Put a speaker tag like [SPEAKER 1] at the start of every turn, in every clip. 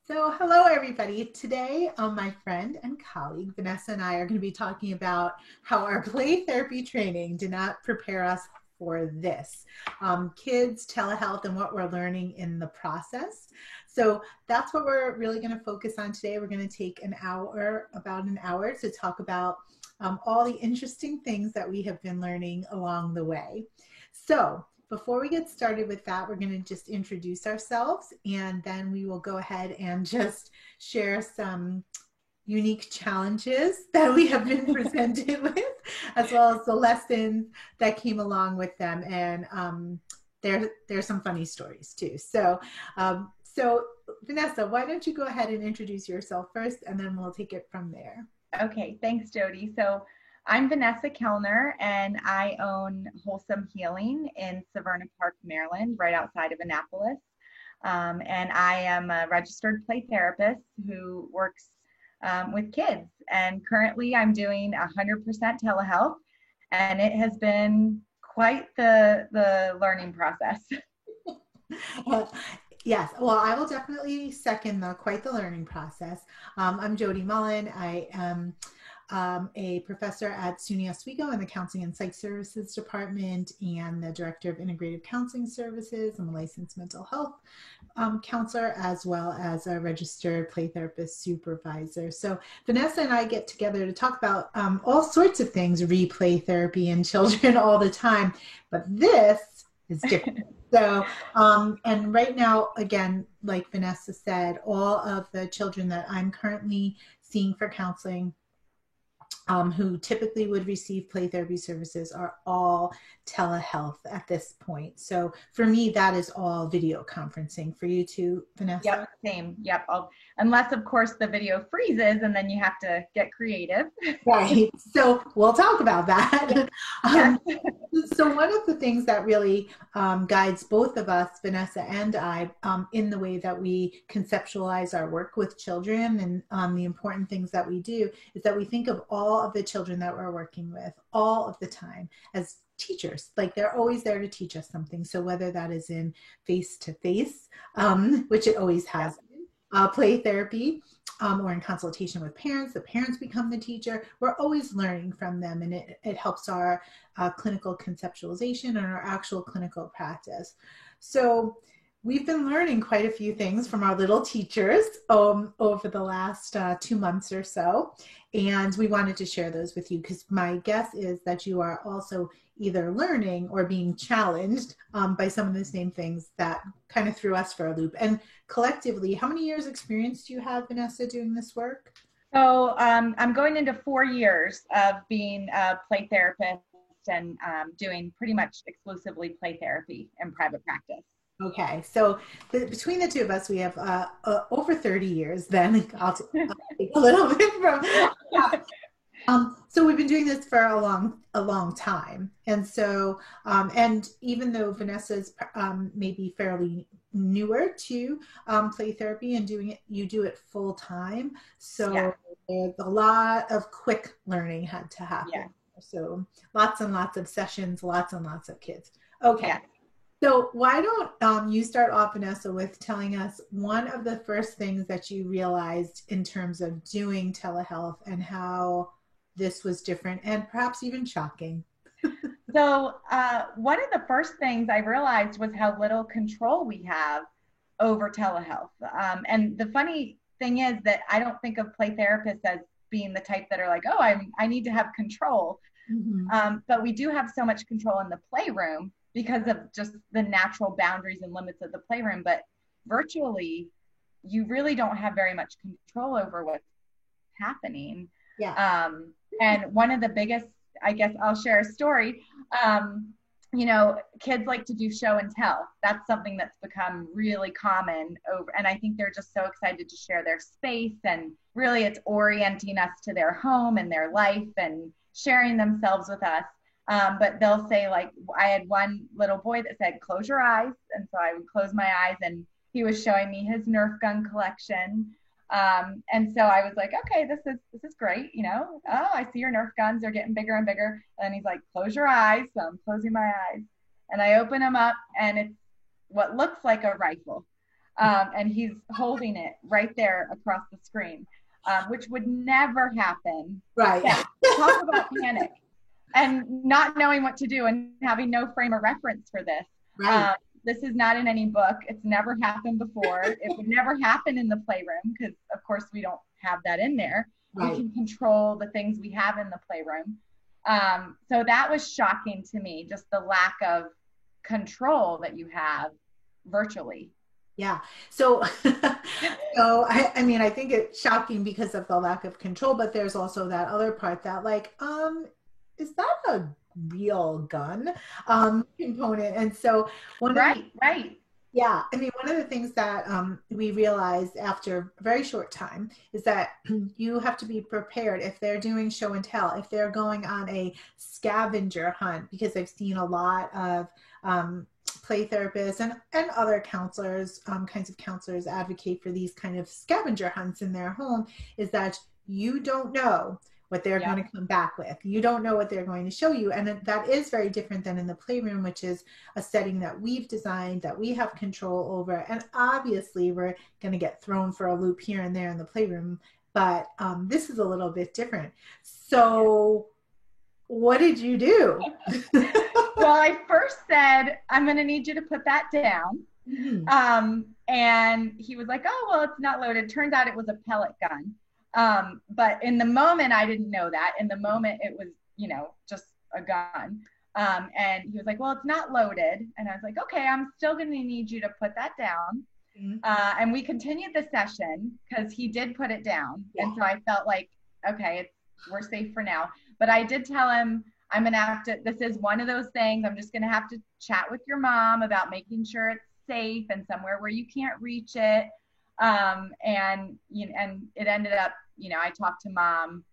[SPEAKER 1] So, hello everybody. Today, my friend and colleague Vanessa and I are going to be talking about how our play therapy training did not prepare us for this kids, telehealth, and what we're learning in the process. So, that's what we're really going to focus on today. We're going to take an hour, about an hour, to talk about all the interesting things that we have been learning along the way. So, before we get started with that, we're going to just introduce ourselves and then we will go ahead and just share some unique challenges that we have been presented with, as well as the lessons that came along with them. And there's some funny stories too. So Vanessa, why don't you go ahead and introduce yourself first, and then we'll take it from there.
[SPEAKER 2] Okay, thanks, Jody. So I'm Vanessa Kellner, and I own Wholesome Healing in Severna Park, Maryland, right outside of Annapolis. And I am a registered play therapist who works with kids. And currently I'm doing 100% telehealth, and it has been quite the learning process.
[SPEAKER 1] Uh, yes, well, I will definitely second the quite the learning process. I'm Jody Mullen. I am a professor at SUNY Oswego in the Counseling and Psych Services Department and the Director of Integrative Counseling Services. I'm a licensed mental health counselor as well as a registered play therapist supervisor. So Vanessa and I get together to talk about all sorts of things, replay therapy in children all the time, but this is different. So, and right now, again, like Vanessa said, all of the children that I'm currently seeing for counseling who typically would receive play therapy services are all telehealth at this point. So for me, that is all video conferencing. For you too, Vanessa?
[SPEAKER 2] Yep, same. Yep. Unless, of course, the video freezes and then you have to get creative.
[SPEAKER 1] Right. So we'll talk about that.
[SPEAKER 2] Yes.
[SPEAKER 1] So one of the things that really guides both of us, Vanessa and I, in the way that we conceptualize our work with children and the important things that we do is that we think of all of the children that we're working with all of the time as teachers. Like they're always there to teach us something. So whether that is in face-to-face, which it always has been, play therapy, or in consultation with parents, the parents become the teacher. We're always learning from them, and it helps our clinical conceptualization and our actual clinical practice. So we've been learning quite a few things from our little teachers over the last 2 months or so, and we wanted to share those with you because my guess is that you are also either learning or being challenged by some of the same things that kind of threw us for a loop. And collectively, how many years experience do you have, Vanessa, doing this work?
[SPEAKER 2] So I'm going into 4 years of being a play therapist and doing pretty much exclusively play therapy in private practice.
[SPEAKER 1] Okay, so between the two of us, we have over 30 years. Then I'll take a little bit from. So we've been doing this for a long time, and so and even though Vanessa's maybe fairly newer to play therapy and doing it, you do it full time. So
[SPEAKER 2] Yeah.
[SPEAKER 1] there's a lot of quick learning had to happen.
[SPEAKER 2] Yeah.
[SPEAKER 1] So lots and lots of sessions, lots and lots of kids. Okay.
[SPEAKER 2] Yeah.
[SPEAKER 1] So why don't you start off, Vanessa, with telling us one of the first things that you realized in terms of doing telehealth and how this was different and perhaps even shocking.
[SPEAKER 2] So one of the first things I realized was how little control we have over telehealth. And the funny thing is that I don't think of play therapists as being the type that are like, oh, I need to have control.
[SPEAKER 1] Mhm.
[SPEAKER 2] But we do have so much control in the playroom because of just the natural boundaries and limits of the playroom. But virtually, you really don't have very much control over what's happening.
[SPEAKER 1] Yeah.
[SPEAKER 2] And one of the biggest, I guess I'll share a story. Kids like to do show and tell. That's something that's become really common over, and I think they're just so excited to share their space, and really it's orienting us to their home and their life and sharing themselves with us. But they'll say, like, I had one little boy that said, close your eyes. And so I would close my eyes and he was showing me his Nerf gun collection. And so I was like, okay, this is great. Oh, I see your Nerf guns. They're getting bigger and bigger. And he's like, close your eyes. So I'm closing my eyes and I open them up and it's what looks like a rifle. And he's holding it right there across the screen, which would never happen.
[SPEAKER 1] Right.
[SPEAKER 2] Yeah, talk about panic and not knowing what to do and having no frame of reference for this.
[SPEAKER 1] Right.
[SPEAKER 2] This is not in any book. It's never happened before. It would never happen in the playroom because, of course, we don't have that in there. Right. We can control the things we have in the playroom. So that was shocking to me, just the lack of control that you have virtually.
[SPEAKER 1] Yeah. So, I mean, I think it's shocking because of the lack of control, but there's also that other part that like, is that a real gun component? And so
[SPEAKER 2] right.
[SPEAKER 1] Yeah. I mean, one of the things that we realized after a very short time is that you have to be prepared if they're doing show and tell, if they're going on a scavenger hunt, because I've seen a lot of play therapists and other counselors, kinds of counselors advocate for these kind of scavenger hunts in their home, is that you don't know what they're going to come back with. You don't know what they're going to show you. And that is very different than in the playroom, which is a setting that we've designed, that we have control over. And obviously we're going to get thrown for a loop here and there in the playroom, but this is a little bit different. So what did you do?
[SPEAKER 2] Well, I first said, I'm going to need you to put that down. Mm-hmm. And he was like, oh, well, it's not loaded. Turns out it was a pellet gun. But in the moment, I didn't know that. In the moment, it was, just a gun. And he was like, well, it's not loaded. And I was like, okay, I'm still going to need you to put that down. Mm-hmm. And we continued the session because he did put it down. Yeah. And so I felt like, okay, we're safe for now. But I did tell him, I'm going to have to, this is one of those things, I'm just going to have to chat with your mom about making sure it's safe and somewhere where you can't reach it. And it ended up, I talked to mom.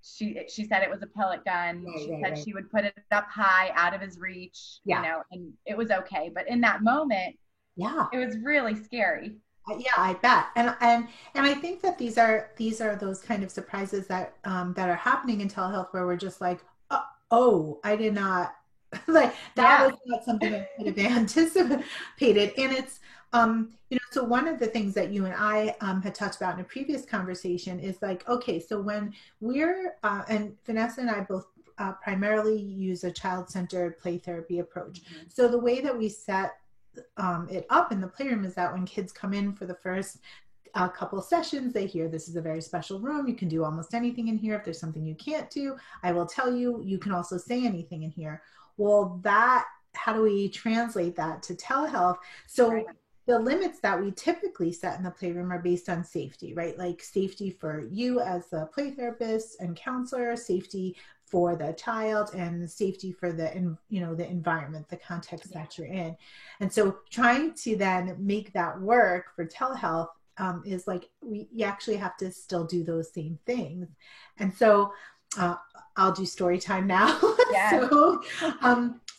[SPEAKER 2] She said it was a pellet gun. She said she would put it up high out of his reach, and it was okay. But in that moment, it was really scary.
[SPEAKER 1] Yeah, I bet. And I think that these are those kind of surprises that that are happening in telehealth where we're just like, oh, I did not like that was not something I could have anticipated. And it's so one of the things that you and I had talked about in a previous conversation is like, okay, so when we're and Vanessa and I both primarily use a child-centered play therapy approach. Mm-hmm. So the way that we set it up in the playroom is that when kids come in for the first couple sessions, they hear this is a very special room. You can do almost anything in here. If there's something you can't do, I will tell you. You can also say anything in here. Well, how do we translate that to telehealth? So the limits that we typically set in the playroom are based on safety, right? Like safety for you as the play therapist and counselor, safety for the child, and safety for the environment, the context that you're in. And so trying to then make that work for telehealth is like, you actually have to still do those same things. And so I'll do story time now. Yes.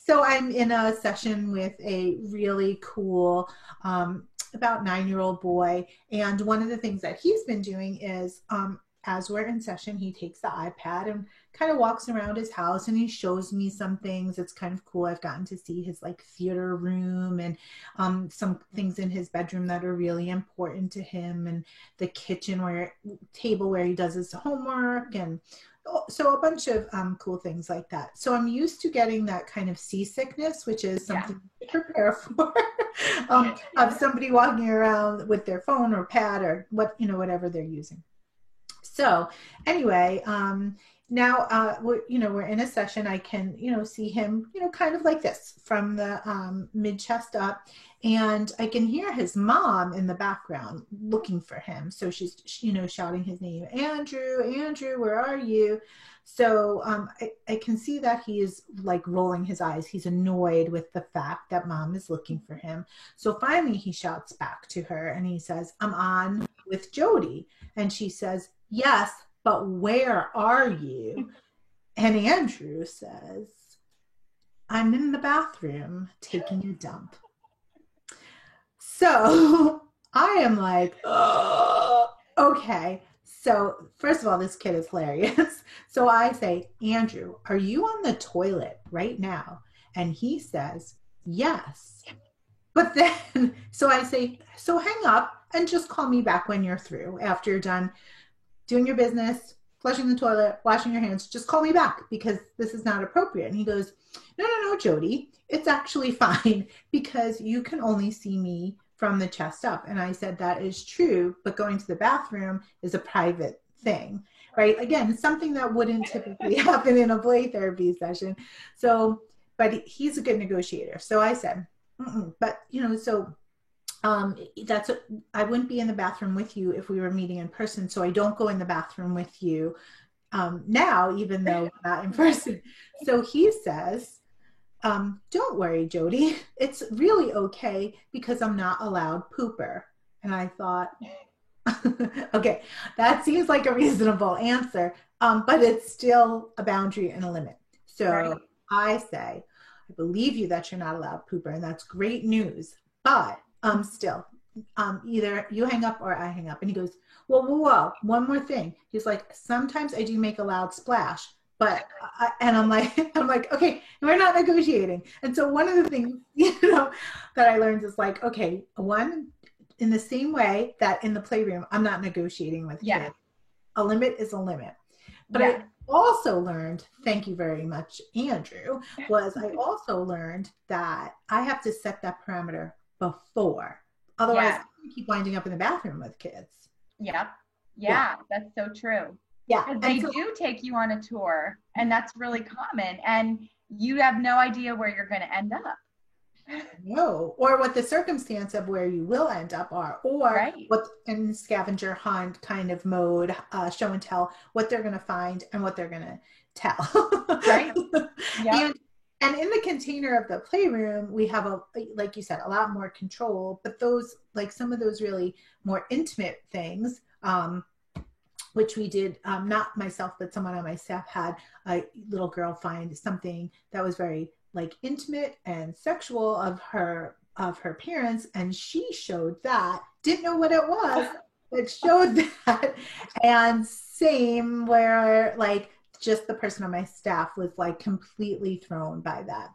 [SPEAKER 1] So I'm in a session with a really cool, about 9-year-old boy. And one of the things that he's been doing is, as we're in session, he takes the iPad and kind of walks around his house and he shows me some things. It's kind of cool. I've gotten to see his like theater room and some things in his bedroom that are really important to him, and the kitchen table where he does his homework, and so a bunch of cool things like that. So I'm used to getting that kind of seasickness, which is something to prepare for, of somebody walking around with their phone or pad or whatever they're using. So anyway, now we're in a session. I can see him kind of like this from the mid chest up, and I can hear his mom in the background looking for him. So she's shouting his name, Andrew, where are you? So I can see that he is like rolling his eyes. He's annoyed with the fact that mom is looking for him. So finally he shouts back to her and he says, I'm on with Jody. And she says, yes, but where are you? And Andrew says, I'm in the bathroom taking a dump. So I am like, oh, okay. So first of all, this kid is hilarious. So I say, Andrew, are you on the toilet right now? And he says, yes, But then, so I say, so hang up and just call me back when you're through, after you're done doing your business, flushing the toilet, washing your hands. Just call me back because this is not appropriate. And he goes, no, no, no, Jody, it's actually fine because you can only see me from the chest up. And I said, that is true, but going to the bathroom is a private thing, right? Again, something that wouldn't typically happen in a play therapy session. So, but he's a good negotiator. So I said, but so that's I wouldn't be in the bathroom with you if we were meeting in person. So I don't go in the bathroom with you now, even though we're not in person. So he says, don't worry, Jody. It's really okay because I'm not allowed pooper. And I thought, okay, that seems like a reasonable answer, but it's still a boundary and a limit. So right. I say, I believe you that you're not allowed pooper, and that's great news. But still, either you hang up or I hang up. And he goes, whoa, whoa, whoa, one more thing. He's like, sometimes I do make a loud splash, but and I'm like, okay, we're not negotiating. And so one of the things, that I learned is like, okay, one, in the same way that in the playroom, I'm not negotiating with kids. A limit is a limit. But I also learned, thank you very much, Andrew, I also learned that I have to set that parameter before. Otherwise, I'm going to keep winding up in the bathroom with kids.
[SPEAKER 2] Yeah, that's so true.
[SPEAKER 1] Yeah.
[SPEAKER 2] Because they do take you on a tour, and that's really common. And you have no idea where you're going to end up.
[SPEAKER 1] No, or what the circumstance of where you will end up are, or what in scavenger hunt kind of mode, show and tell, what they're going to find and what they're going to tell.
[SPEAKER 2] Right. Yeah.
[SPEAKER 1] And in the container of the playroom, we have like you said, a lot more control, but those, like some of those really more intimate things, which we did, not myself, but someone on my staff had a little girl find something that was very like intimate and sexual of her parents, and she showed that, didn't know what it was, but showed that. And same where like just the person on my staff was like completely thrown by that.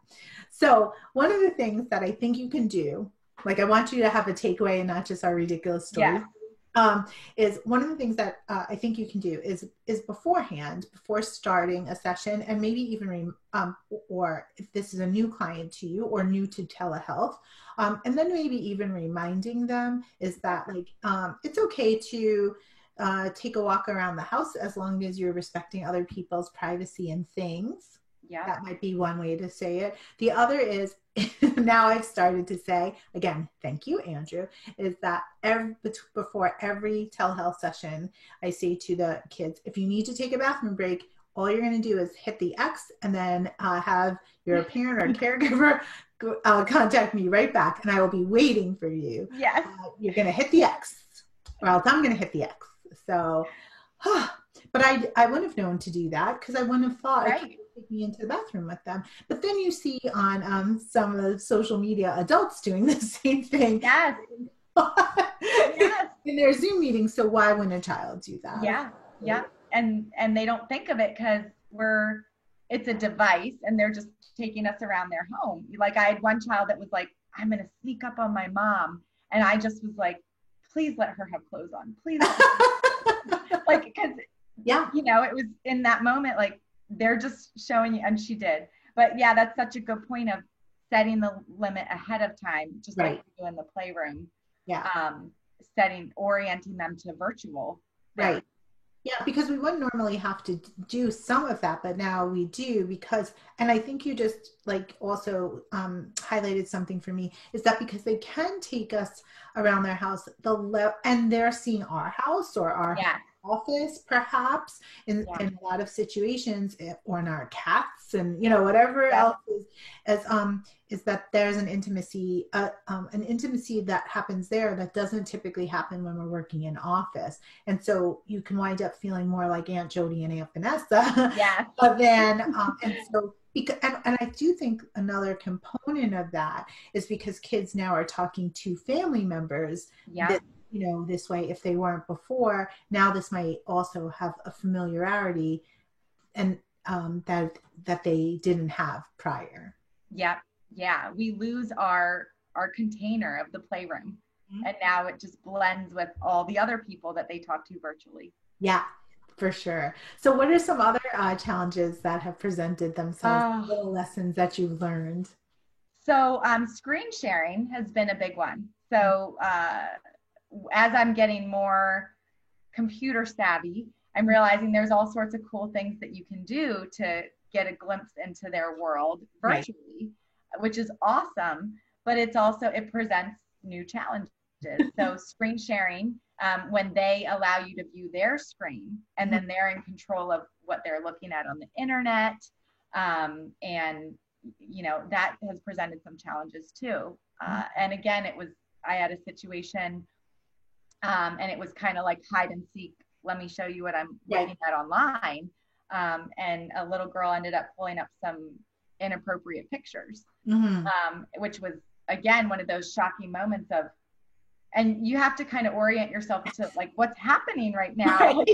[SPEAKER 1] So one of the things that I think you can do, like I want you to have a takeaway and not just our ridiculous stories. Is one of the things that I think you can do is beforehand, before starting a session, and maybe even or if this is a new client to you or new to telehealth, and then maybe even reminding them is that like it's okay to take a walk around the house as long as you're respecting other people's privacy and things. Yeah, that might be one way to say it. The other is, now I've started to say, again, thank you, Andrew, is that before every telehealth session, I say to the kids, if you need to take a bathroom break, all you're going to do is hit the X and then have your parent or caregiver contact me right back, and I will be waiting for you.
[SPEAKER 2] Yes.
[SPEAKER 1] You're going to hit the X, or else I'm going to hit the X. So, but I wouldn't have known to do that because I wouldn't have thought I could take me into the bathroom with them. But then you see on some of the social media adults doing the same thing.
[SPEAKER 2] Yes.
[SPEAKER 1] Yes. In their Zoom meetings. So why wouldn't a child do that?
[SPEAKER 2] Yeah. Yeah. And they don't think of it because it's a device and they're just taking us around their home. Like I had one child that was like, I'm going to sneak up on my mom. And I just was like, please let her have clothes on. Please. Like, because, it was in that moment, like they're just showing you, and she did. But yeah, that's such a good point of setting the limit ahead of time, just like you do in the playroom.
[SPEAKER 1] Yeah.
[SPEAKER 2] Orienting them to virtual.
[SPEAKER 1] Right. Yeah, because we wouldn't normally have to do some of that, but now we do because, and I think you just like also highlighted something for me, is that because they can take us around their house, and they're seeing our house or our office perhaps in a lot of situations, or in our cats and whatever else is that there's an intimacy that happens there that doesn't typically happen when we're working in office. And so you can wind up feeling more like Aunt Jody and Aunt Vanessa.
[SPEAKER 2] Yeah.
[SPEAKER 1] But then and so and I do think another component of that is because kids now are talking to family members this way, if they weren't before. Now this might also have a familiarity and that they didn't have prior.
[SPEAKER 2] Yeah. Yeah. We lose our our container of the playroom.
[SPEAKER 1] Mm-hmm.
[SPEAKER 2] And now it just blends with all the other people that they talk to virtually.
[SPEAKER 1] Yeah, for sure. So what are some other challenges that have presented themselves,
[SPEAKER 2] Oh,
[SPEAKER 1] little lessons that you've learned?
[SPEAKER 2] so screen sharing has been a big one. So as I'm getting more computer savvy, I'm realizing there's all sorts of cool things that you can do to get a glimpse into their world
[SPEAKER 1] Right.
[SPEAKER 2] virtually, which is awesome. But it's also, it presents new challenges. So screen sharing, when they allow you to view their screen and then they're in control of what they're looking at on the internet. And, you know, that has presented some challenges too. And again, I had a situation and it was kind of like hide and seek. Let me show you what I'm looking at online. And a little girl ended up pulling up some inappropriate pictures, which was, again, one of those shocking moments of, and you have to kind of orient yourself to like what's happening right now.
[SPEAKER 1] Right.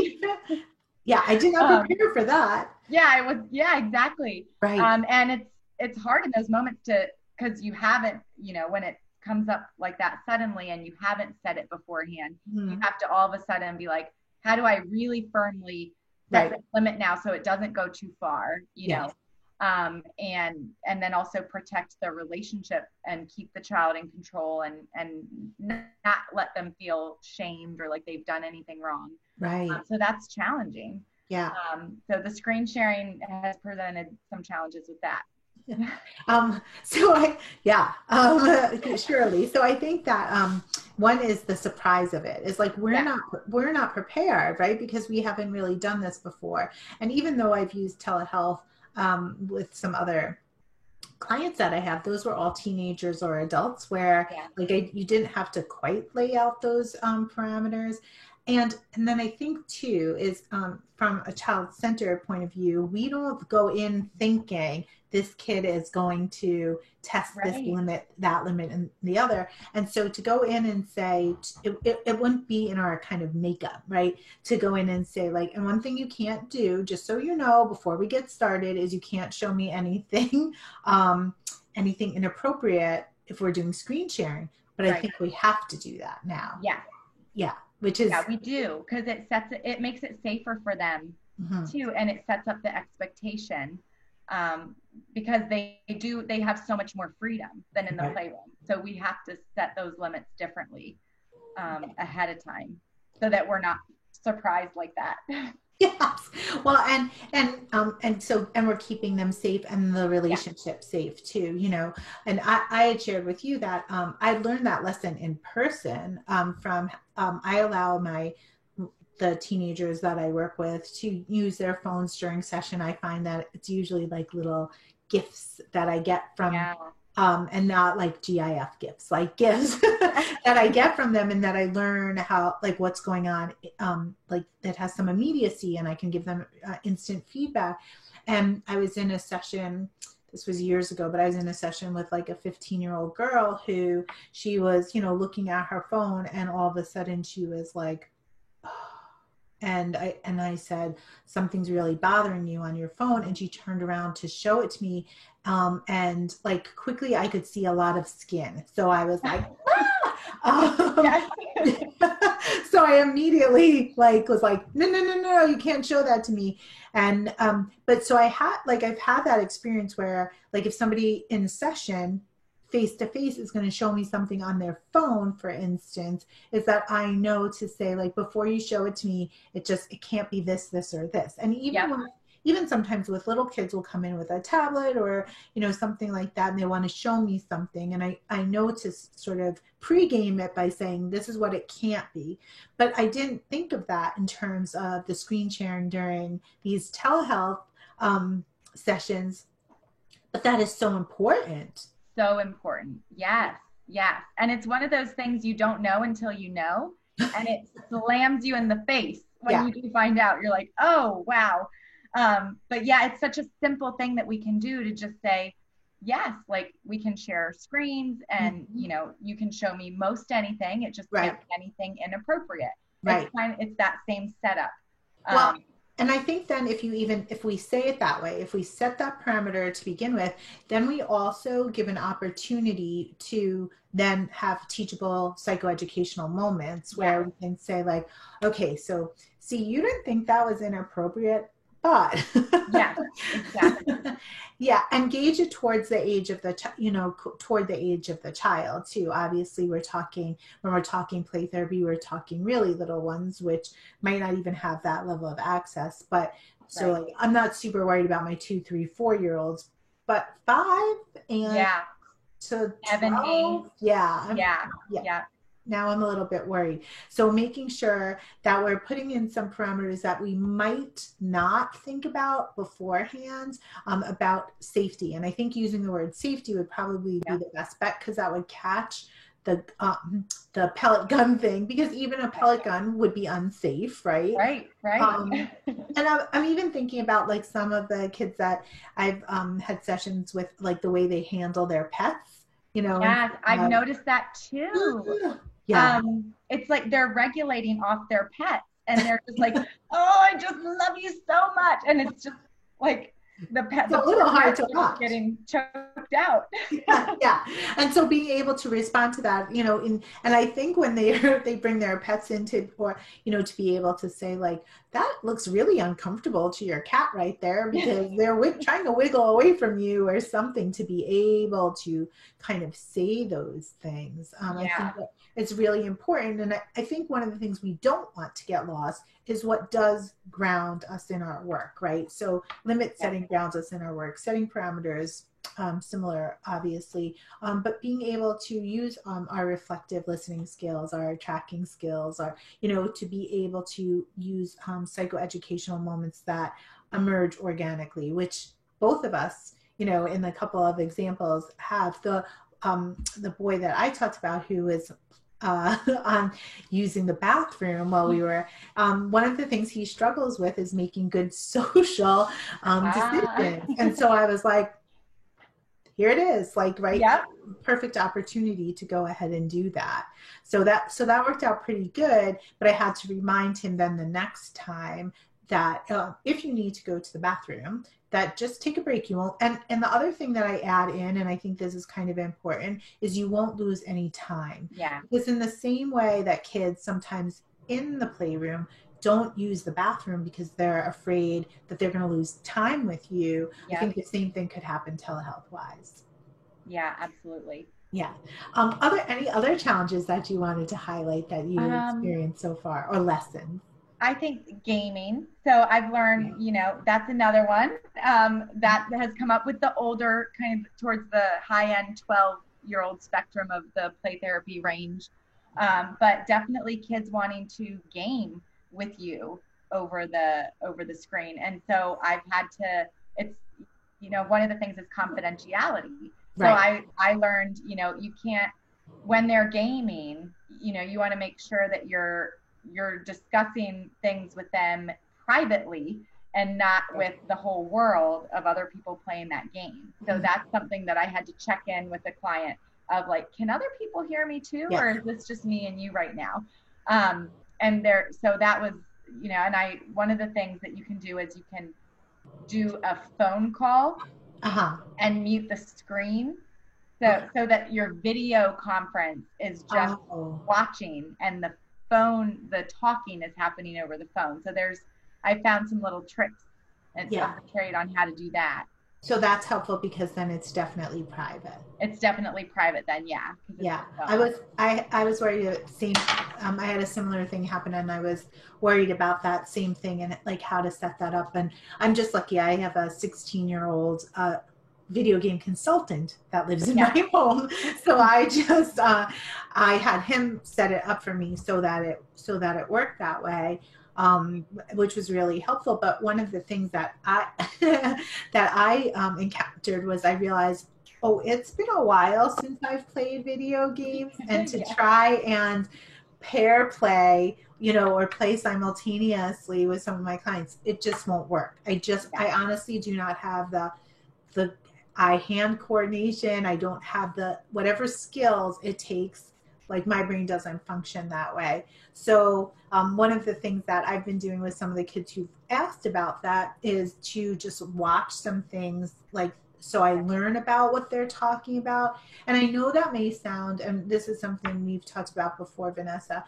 [SPEAKER 1] Yeah, I did not prepare for that.
[SPEAKER 2] Yeah, it was. Yeah, exactly.
[SPEAKER 1] Right.
[SPEAKER 2] And it's hard in those moments because you haven't, you know, when it comes up like that suddenly and you haven't said it beforehand, you have to all of a sudden be like, how do I really firmly set the limit now so it doesn't go too far, you know? And then also protect the relationship and keep the child in control and not let them feel shamed or like they've done anything wrong.
[SPEAKER 1] Right.
[SPEAKER 2] So that's challenging.
[SPEAKER 1] Yeah.
[SPEAKER 2] So the screen sharing has presented some challenges with that.
[SPEAKER 1] Surely. So I think that one is the surprise of it. It's like we're not prepared, right? Because we haven't really done this before. And even though I've used telehealth with some other clients that I have, those were all teenagers or adults where you didn't have to quite lay out those parameters. And then I think too is from a child-centered point of view, we don't go in thinking this kid is going to test this limit, that limit, and the other. And so to go in and say, it wouldn't be in our kind of makeup, right? To go in and say like, and one thing you can't do, just so you know, before we get started, is you can't show me anything, anything inappropriate if we're doing screen sharing. But I think we have to do that now.
[SPEAKER 2] Yeah.
[SPEAKER 1] Yeah. Which is,
[SPEAKER 2] we do, because it makes it safer for them too, and it sets up the expectation because they have so much more freedom than in the playroom. So we have to set those limits differently ahead of time so that we're not surprised like that.
[SPEAKER 1] Yes. Well, and we're keeping them safe and the relationship safe too, you know. And I had shared with you that I learned that lesson in person from I allow the teenagers that I work with to use their phones during session. I find that it's usually like little gifts that I get from and not like GIF gifts, like gifts that I get from them and that I learn how, like what's going on, like that has some immediacy and I can give them instant feedback. And I was in a session, this was years ago, but I was in a session with like a 15-year-old girl who she was, you know, looking at her phone and all of a sudden she was like, and I said, something's really bothering you on your phone. And she turned around to show it to me. And like quickly I could see a lot of skin. So I was like, so I immediately was like, no, you can't show that to me. And, but so I've had that experience where like if somebody in session face to face is going to show me something on their phone, for instance, is that I know to say like, before you show it to me, it can't be this, or this. And even sometimes with little kids will come in with a tablet or, you know, something like that, and they want to show me something. And I know to sort of pregame it by saying, this is what it can't be. But I didn't think of that in terms of the screen sharing during these telehealth sessions. But that is so important.
[SPEAKER 2] So important. Yes. And it's one of those things you don't know until you know, and it slams you in the face when you do find out. You're like, oh, wow. But it's such a simple thing that we can do to just say, yes, like we can share screens and, you know, you can show me most anything. It just can't be anything inappropriate. It's that same setup.
[SPEAKER 1] Well, And I think then if we say it that way, if we set that parameter to begin with, then we also give an opportunity to then have teachable psychoeducational moments where we can say like, okay, so see, you didn't think that was inappropriate, but
[SPEAKER 2] yeah, exactly.
[SPEAKER 1] yeah, engage it towards the age of the toward the age of the child too. Obviously, when we're talking play therapy, we're talking really little ones, which might not even have that level of access. But so like, I'm not super worried about my 2, 3, 4 year olds, but 5 and to 12, yeah. Now I'm a little bit worried. So making sure that we're putting in some parameters that we might not think about beforehand, about safety. And I think using the word safety would probably be the best bet, because that would catch the pellet gun thing, because even a pellet gun would be unsafe, right?
[SPEAKER 2] Right.
[SPEAKER 1] And I'm even thinking about like some of the kids that I've had sessions with, like the way they handle their pets, you know.
[SPEAKER 2] Yes, I've noticed that too.
[SPEAKER 1] Yeah.
[SPEAKER 2] It's like they're regulating off their pets, and they're just like, oh, I just love you so much. And it's just like the
[SPEAKER 1] a little hard to watch,
[SPEAKER 2] getting choked out.
[SPEAKER 1] Yeah. And so being able to respond to that, you know, and I think when they bring their pets into, or, you know, to be able to say like, that looks really uncomfortable to your cat right there, because they're trying to wiggle away from you or something, to be able to kind of say those things. I think that it's really important. And I think one of the things we don't want to get lost is what does ground us in our work, right? So limit setting grounds us in our work, setting parameters, similar, obviously, but being able to use our reflective listening skills, our tracking skills, or, you know, to be able to use psychoeducational moments that emerge organically, which both of us, you know, in the couple of examples have. The boy that I talked about, who was on using the bathroom while we were, one of the things he struggles with is making good social decisions. And so I was like, here it is, like, right, perfect opportunity to go ahead and do that. So that worked out pretty good, but I had to remind him then the next time that if you need to go to the bathroom, that just take a break. You won't, and the other thing that I add in, and I think this is kind of important, is you won't lose any time. Because in the same way that kids sometimes in the playroom don't use the bathroom because they're afraid that they're going to lose time with you, I think the same thing could happen telehealth wise.
[SPEAKER 2] Yeah, absolutely.
[SPEAKER 1] Yeah. Any other challenges that you wanted to highlight that you've experienced so far, or lessons?
[SPEAKER 2] I think gaming. So I've learned, you know, that's another one that has come up with the older, kind of towards the high end 12-year-old spectrum of the play therapy range. But definitely kids wanting to game with you over the screen. And so I've had to, it's, you know, one of the things is confidentiality. So I learned, you know, you can't, when they're gaming, you know, you want to make sure that you're discussing things with them privately and not with the whole world of other people playing that game. So that's something that I had to check in with the client of like, can other people hear me too? Or is this just me and you right now? So that was, you know, and one of the things that you can do is you can do a phone call and mute the screen. So that your video conference is just watching, and the talking is happening over the phone. So I found some little tricks and carried on how to do that.
[SPEAKER 1] So that's helpful, because then it's definitely private.
[SPEAKER 2] It's definitely private then,
[SPEAKER 1] I was worried I had a similar thing happen, and I was worried about that same thing, and like how to set that up. And I'm just lucky I have a 16-year-old video game consultant that lives in my home. So I just I had him set it up for me so that it worked that way, which was really helpful. But one of the things that I encountered was, I realized, it's been a while since I've played video games, and to try and pair play, you know, or play simultaneously with some of my clients, it just won't work. I honestly do not have the eye-hand coordination. I don't have the whatever skills it takes like my brain doesn't function that way. So one of the things that I've been doing with some of the kids who've asked about that is to just watch some things, like, so I learn about what they're talking about. And I know that may sound, and this is something we've talked about before, Vanessa,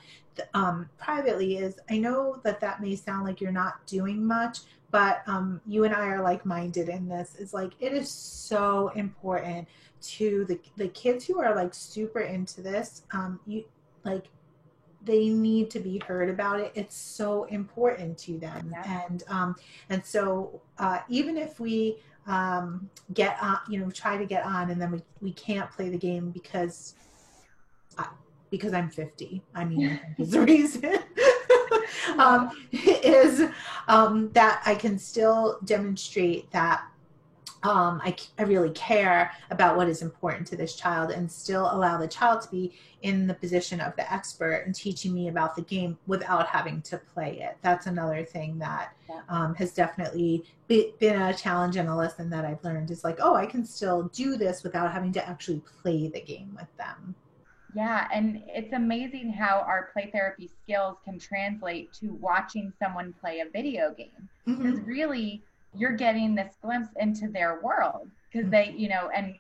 [SPEAKER 1] privately, is I know that that may sound like you're not doing much, but you and I are like-minded in this. Is like, it is so important to the kids who are like super into this. You like, they need to be heard about it. It's so important to them.
[SPEAKER 2] Yeah.
[SPEAKER 1] And so even if we get on, try to get on, and then we can't play the game because I'm 50. I mean, I think is the reason. Is that I can still demonstrate that I really care about what is important to this child, and still allow the child to be in the position of the expert and teaching me about the game without having to play it. That's another thing that has definitely been a challenge and a lesson that I've learned, is like, oh, I can still do this without having to actually play the game with them.
[SPEAKER 2] Yeah, and it's amazing how our play therapy skills can translate to watching someone play a video game. Because really, you're getting this glimpse into their world. Because they, and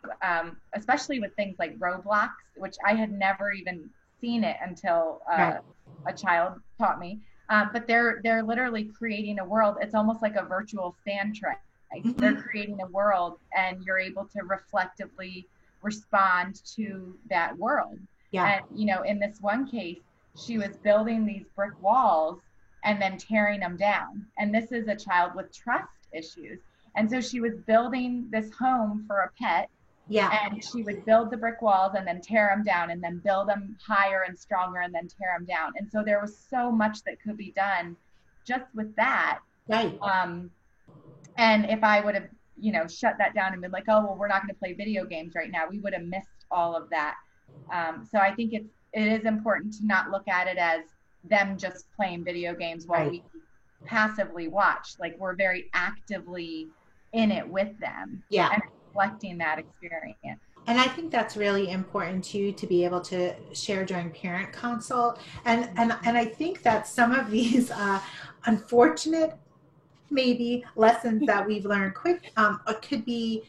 [SPEAKER 2] especially with things like Roblox, which I had never even seen it until a child taught me. But they're literally creating a world. It's almost like a virtual sand tray. They're creating a world, and you're able to reflectively respond to that world.
[SPEAKER 1] Yeah.
[SPEAKER 2] And, in this one case, she was building these brick walls and then tearing them down. And this is a child with trust issues. And so she was building this home for a pet.
[SPEAKER 1] Yeah.
[SPEAKER 2] And she would build the brick walls and then tear them down, and then build them higher and stronger and then tear them down. And so there was so much that could be done just with that.
[SPEAKER 1] Right.
[SPEAKER 2] And if I would have, shut that down and been like, oh, well, we're not going to play video games right now, we would have missed all of that. So I think it is important to not look at it as them just playing video games while we passively watch. Like, we're very actively in it with them.
[SPEAKER 1] Yeah.
[SPEAKER 2] And reflecting that experience.
[SPEAKER 1] And I think that's really important too, to be able to share during parent consult. And I think that some of these unfortunate maybe lessons that we've learned could be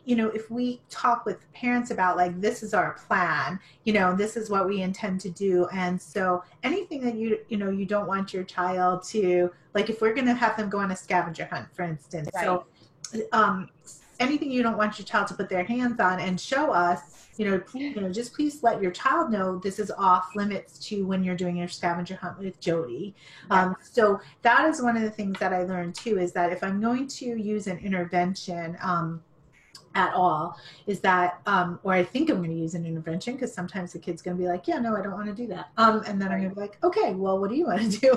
[SPEAKER 1] if we talk with parents about, like, this is our plan, this is what we intend to do. And so anything that you don't want your child to, like, if we're going to have them go on a scavenger hunt, for instance, so anything you don't want your child to put their hands on and show us, just please let your child know this is off limits to when you're doing your scavenger hunt with Jody. So that is one of the things that I learned too, is that if I'm going to use an intervention at all, is that, or I think I'm going to use an intervention, because sometimes the kid's going to be like, yeah, no, I don't want to do that. And then I'm going to be like, okay, well, what do you want to do?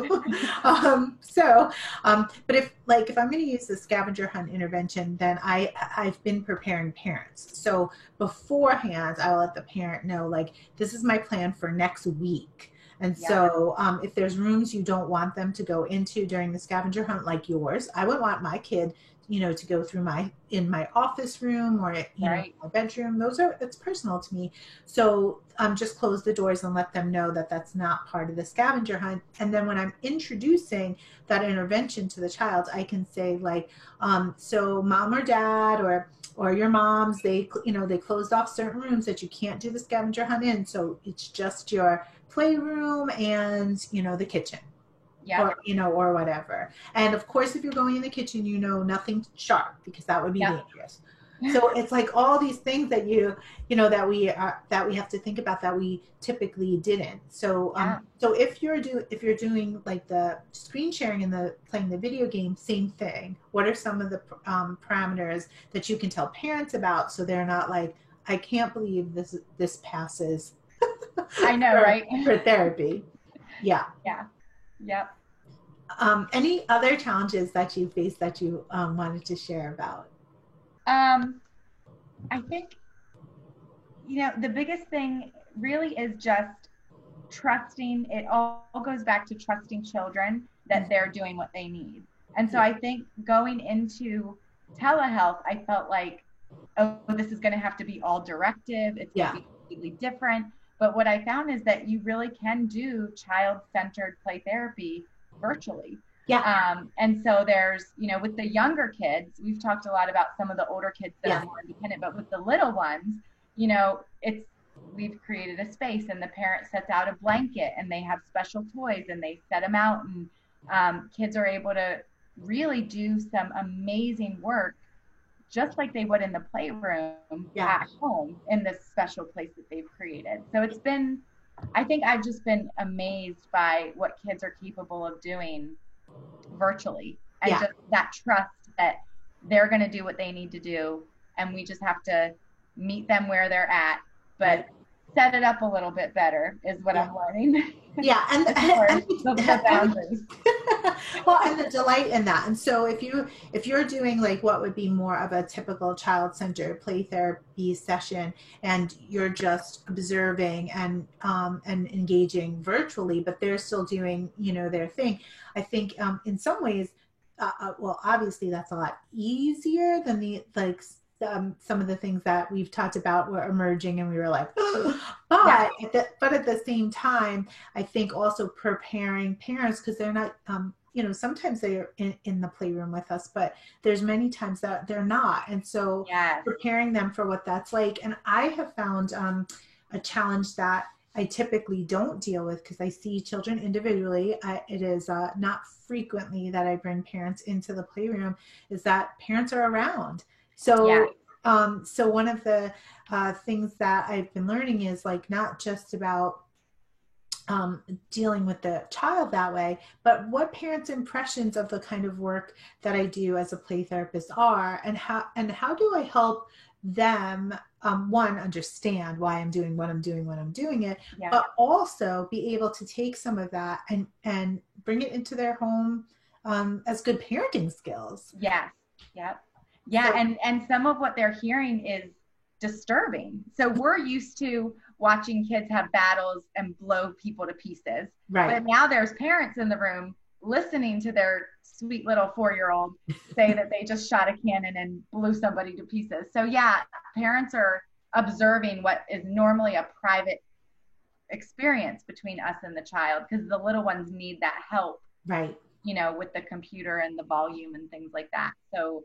[SPEAKER 1] But if I'm going to use the scavenger hunt intervention, then I've been preparing parents. So beforehand, I'll let the parent know, like, this is my plan for next week. And so if there's rooms you don't want them to go into during the scavenger hunt, like yours, I would want my kid to go through in my office room, or my bedroom. It's personal to me. So just close the doors and let them know that that's not part of the scavenger hunt. And then when I'm introducing that intervention to the child, I can say, like, so mom or dad or your moms, they closed off certain rooms that you can't do the scavenger hunt in. So it's just your playroom and, the kitchen. Or whatever. And of course, if you're going in the kitchen, nothing sharp, because that would be dangerous. So it's like all these things that that we have to think about that we typically didn't. So so if you're doing like the screen sharing and playing the video game, same thing. What are some of the parameters that you can tell parents about, so they're not like, I can't believe this passes.
[SPEAKER 2] I know, right?
[SPEAKER 1] For therapy. Yeah.
[SPEAKER 2] Yep.
[SPEAKER 1] Any other challenges that you faced that you wanted to share about?
[SPEAKER 2] I think, the biggest thing really is just trusting. It all goes back to trusting children that they're doing what they need. And so I think going into telehealth, I felt like, oh, this is going to have to be all directive. It's going to be completely different. But what I found is that you really can do child-centered play therapy virtually.
[SPEAKER 1] Yeah.
[SPEAKER 2] And so there's, with the younger kids, we've talked a lot about some of the older kids that
[SPEAKER 1] Yeah.
[SPEAKER 2] are more independent, but with the little ones, it's, we've created a space and the parent sets out a blanket and they have special toys and they set them out, and kids are able to really do some amazing work just like they would in the playroom
[SPEAKER 1] Yeah.
[SPEAKER 2] at home in this special place that they've created. So it's been, I think I've just been amazed by what kids are capable of doing virtually, and
[SPEAKER 1] Yeah.
[SPEAKER 2] just that trust that they're going to do what they need to do, and we just have to meet them where they're at, but set it up a little bit better is what I'm learning.
[SPEAKER 1] Yeah. And
[SPEAKER 2] the boundaries.
[SPEAKER 1] Well, and the delight in that. And so if you're doing like what would be more of a typical child-centered play therapy session, and you're just observing and engaging virtually, but they're still doing, their thing, I think in some ways, well, obviously that's a lot easier than the like some of the things that we've talked about were emerging and we were like, but at the same time, I think also preparing parents, because they're not, sometimes they're in the playroom with us, but there's many times that they're not. And so preparing them for what that's like. And I have found a challenge that I typically don't deal with because I see children individually. It is not frequently that I bring parents into the playroom, is that parents are around. So, so one of the things that I've been learning is like not just about dealing with the child that way, but what parents' impressions of the kind of work that I do as a play therapist are, and how do I help them one, understand why I'm doing what I'm doing when I'm doing it, but also be able to take some of that and bring it into their home as good parenting skills.
[SPEAKER 2] Yes. Yep. Yeah. So, and some of what they're hearing is disturbing. So we're used to watching kids have battles and blow people to pieces.
[SPEAKER 1] Right.
[SPEAKER 2] But now there's parents in the room listening to their sweet little 4-year-old say that they just shot a cannon and blew somebody to pieces. So yeah, parents are observing what is normally a private experience between us and the child, because the little ones need that help.
[SPEAKER 1] Right.
[SPEAKER 2] With the computer and the volume and things like that. So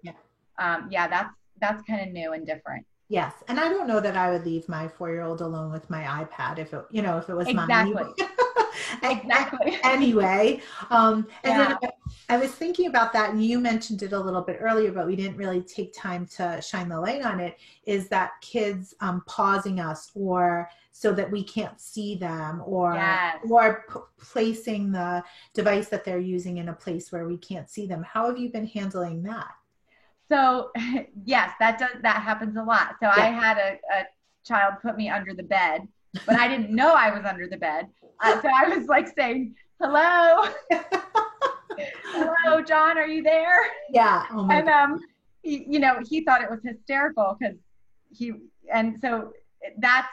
[SPEAKER 2] that's kind of new and different.
[SPEAKER 1] Yes. And I don't know that I would leave my 4-year-old alone with my iPad if it was
[SPEAKER 2] exactly.
[SPEAKER 1] mine.
[SPEAKER 2] Exactly.
[SPEAKER 1] Anyway. And then I was thinking about that, and you mentioned it a little bit earlier, but we didn't really take time to shine the light on it, is that kids pausing us, or so that we can't see them, or placing the device that they're using in a place where we can't see them. How have you been handling that?
[SPEAKER 2] So yes, that happens a lot. So I had a child put me under the bed, but I didn't know I was under the bed. So I was like saying, hello, hello, John, are you there?
[SPEAKER 1] Yeah. Oh my
[SPEAKER 2] and he thought it was hysterical because so that's,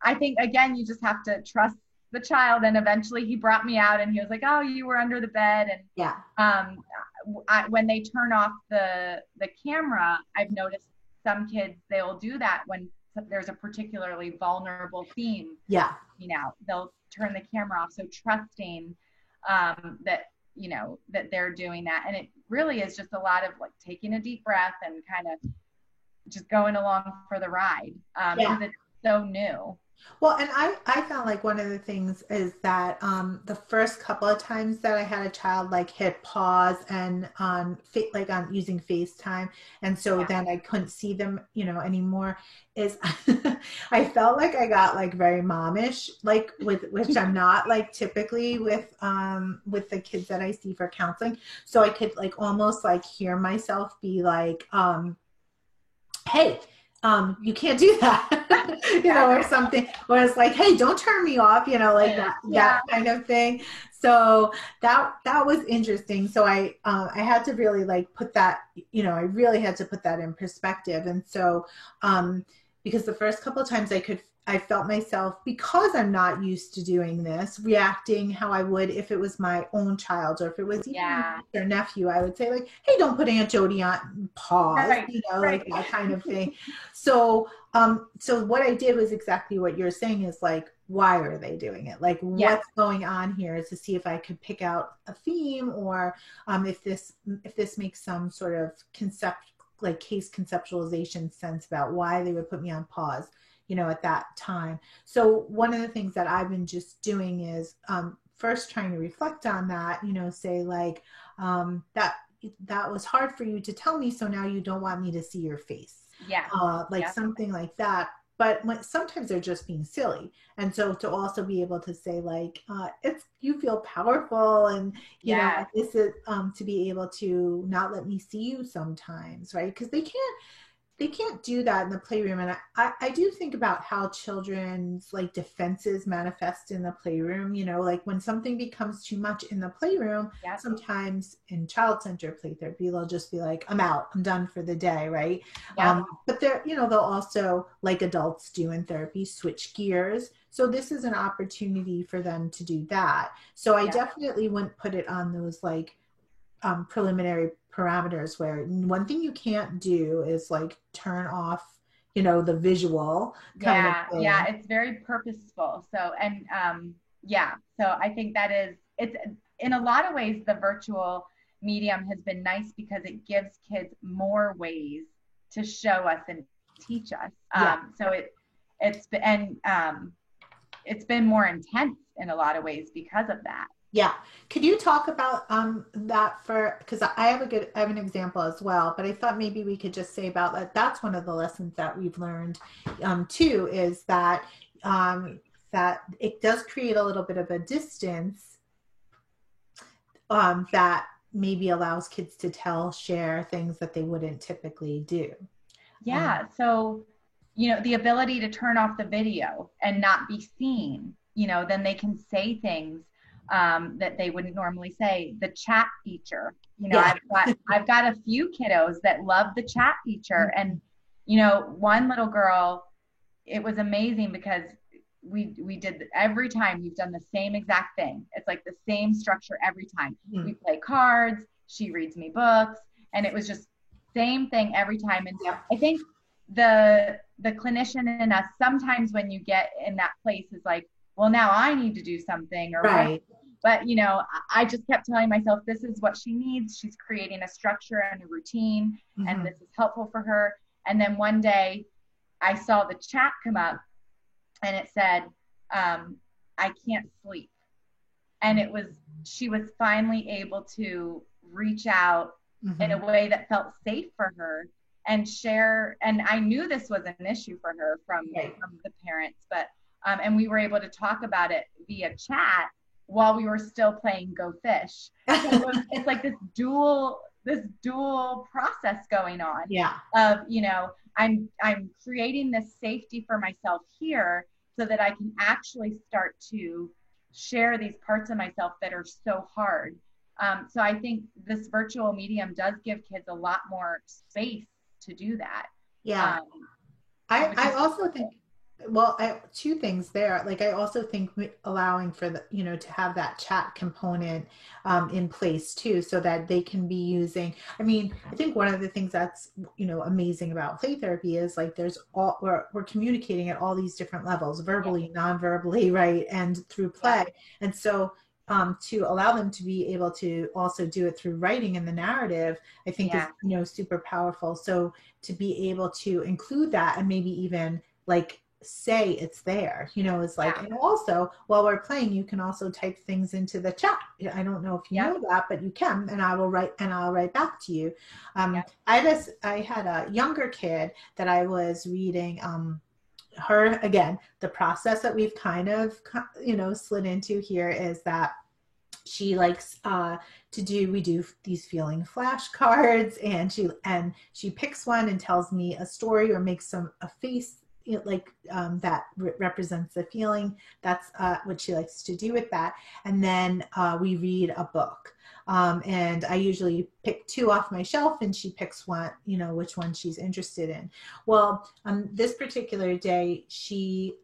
[SPEAKER 2] I think, again, you just have to trust the child. And eventually he brought me out and he was like, oh, you were under the bed. And when they turn off the camera, I've noticed some kids, they'll do that when there's a particularly vulnerable theme.
[SPEAKER 1] Yeah.
[SPEAKER 2] They'll turn the camera off. So trusting that, that they're doing that. And it really is just a lot of like taking a deep breath and kind of just going along for the ride, because it's so new.
[SPEAKER 1] Well, and I found like one of the things is that the first couple of times that I had a child like hit pause and on using FaceTime, and so then I couldn't see them, anymore, is I felt like I got like very momish, like which I'm not like typically with the kids that I see for counseling. So I could like almost like hear myself be like, hey, you can't do that, or something, or it's like, hey, don't turn me off, like that kind of thing. So that was interesting. So I had to really like put that, I really had to put that in perspective. And so, because the first couple of times I felt myself, because I'm not used to doing this, reacting how I would if it was my own child, or if it was even their nephew. I would say like, hey, don't put Aunt Jody on pause, like that kind of thing. So, so what I did was exactly what you're saying, is like, why are they doing it? Like
[SPEAKER 2] Yeah.
[SPEAKER 1] what's going on here, is to see if I could pick out a theme, or if this makes some sort of like case conceptualization sense about why they would put me on pause, at that time. So one of the things that I've been just doing is first trying to reflect on that, say like, that was hard for you to tell me, so now you don't want me to see your face.
[SPEAKER 2] Yeah.
[SPEAKER 1] Like
[SPEAKER 2] Yeah.
[SPEAKER 1] something like that. But sometimes they're just being silly. And so to also be able to say like, it's, you feel powerful, and,
[SPEAKER 2] Yeah.
[SPEAKER 1] this is, to be able to not let me see you sometimes, right? Because they can't do that in the playroom. And I do think about how children's like defenses manifest in the playroom, like when something becomes too much in the playroom,
[SPEAKER 2] Yeah.
[SPEAKER 1] sometimes in child-centered play therapy, they'll just be like, I'm out, I'm done for the day, right?
[SPEAKER 2] Yeah.
[SPEAKER 1] But they're, they'll also, like adults do in therapy, switch gears. So this is an opportunity for them to do that. So I
[SPEAKER 2] Yeah.
[SPEAKER 1] definitely wouldn't put it on those like preliminary parameters, where one thing you can't do is like turn off, the visual kind of
[SPEAKER 2] Yeah. Yeah.
[SPEAKER 1] thing.
[SPEAKER 2] It's very purposeful. So, and yeah. So I think that is, it's in a lot of ways, the virtual medium has been nice because it gives kids more ways to show us and teach us.
[SPEAKER 1] Yeah.
[SPEAKER 2] So it's been, and it's been more intense in a lot of ways because of that.
[SPEAKER 1] Yeah. Could you talk about that, for, because I have an example as well, but I thought maybe we could just say about that. That's one of the lessons that we've learned too, is that that it does create a little bit of a distance, that maybe allows kids to share things that they wouldn't typically do.
[SPEAKER 2] Yeah. So, the ability to turn off the video and not be seen, then they can say things that they wouldn't normally say. The chat feature,
[SPEAKER 1] Yeah.
[SPEAKER 2] I've got a few kiddos that love the chat feature. And, one little girl, it was amazing because we did, every time we've done the same exact thing. It's like the same structure every time.
[SPEAKER 1] Mhm.
[SPEAKER 2] We play cards, she reads me books, and it was just same thing every time. And
[SPEAKER 1] Yeah.
[SPEAKER 2] I think the clinician in us, sometimes when you get in that place, is like, well, now I need to do something, or what.
[SPEAKER 1] Right.
[SPEAKER 2] But I just kept telling myself, this is what she needs. She's creating a structure and a routine, and
[SPEAKER 1] Mm-hmm.
[SPEAKER 2] this is helpful for her. And then one day I saw the chat come up, and it said, I can't sleep. And it was, she was finally able to reach out in
[SPEAKER 1] Mm-hmm.
[SPEAKER 2] a way that felt safe for her and share. And I knew this was an issue for her
[SPEAKER 1] Right.
[SPEAKER 2] from the parents, but and we were able to talk about it via chat while we were still playing Go Fish. So it's like this dual process going on
[SPEAKER 1] Yeah.
[SPEAKER 2] of, I'm creating this safety for myself here so that I can actually start to share these parts of myself that are so hard. So I think this virtual medium does give kids a lot more space to do that.
[SPEAKER 1] Yeah.
[SPEAKER 2] Um, which
[SPEAKER 1] I
[SPEAKER 2] is
[SPEAKER 1] also think, well, two things there. Like, I also think allowing for the, to have that chat component in place too, so that they can be using, I mean, I think one of the things that's, amazing about play therapy is like we're communicating at all these different levels,
[SPEAKER 2] yeah,
[SPEAKER 1] verbally, non-verbally, right? And through
[SPEAKER 2] yeah,
[SPEAKER 1] play. And so to allow them to be able to also do it through writing in the narrative, I think is,
[SPEAKER 2] yeah,
[SPEAKER 1] super powerful. So to be able to include that, and maybe even like say it's there, it's like,
[SPEAKER 2] yeah,
[SPEAKER 1] and also while we're playing, you can also type things into the chat. I don't know if you
[SPEAKER 2] yeah,
[SPEAKER 1] know that, but you can, and I'll write back to you.
[SPEAKER 2] yeah,
[SPEAKER 1] I had a younger kid that I was reading her, again, the process that we've kind of, slid into here is that she likes we do these feeling flashcards, and she picks one and tells me a story, or makes a face, like that represents the feeling. That's what she likes to do with that. And then we read a book, and I usually pick two off my shelf, and she picks one, which one she's interested in. Well, this particular day, she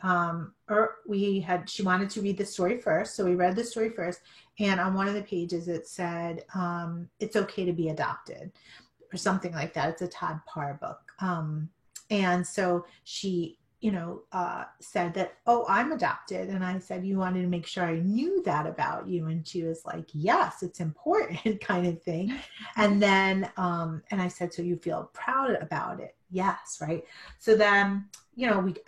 [SPEAKER 1] she wanted to read the story first, so we read the story first. And on one of the pages, it said, "It's okay to be adopted," or something like that. It's a Todd Parr book. And so she said that, oh, I'm adopted. And I said, you wanted to make sure I knew that about you. And she was like, yes, it's important kind of thing. And then, and I said, so you feel proud about it? Yes. Right. So then,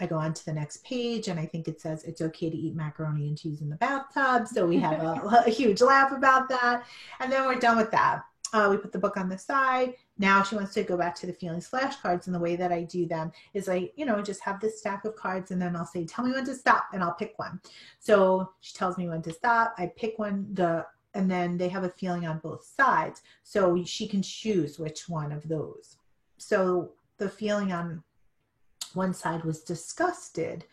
[SPEAKER 1] I go on to the next page and I think it says it's okay to eat macaroni and cheese in the bathtub. So we have a huge laugh about that. And then we're done with that. We put the book on the side. Now she wants to go back to the feelings flashcards. And the way that I do them is just have this stack of cards and then I'll say, tell me when to stop, and I'll pick one. So she tells me when to stop. I pick one, and then they have a feeling on both sides. So she can choose which one of those. So the feeling on one side was disgusted.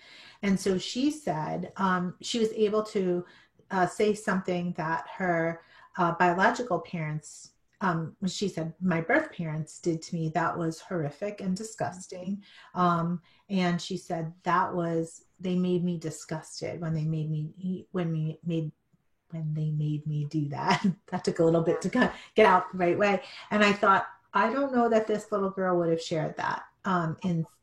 [SPEAKER 1] And so she said she was able to say something that her biological parents, she said, my birth parents did to me that was horrific and disgusting. And she said they made me disgusted when they made me eat, when they made me do that. That took a little bit to get out the right way. And I thought, I don't know that this little girl would have shared that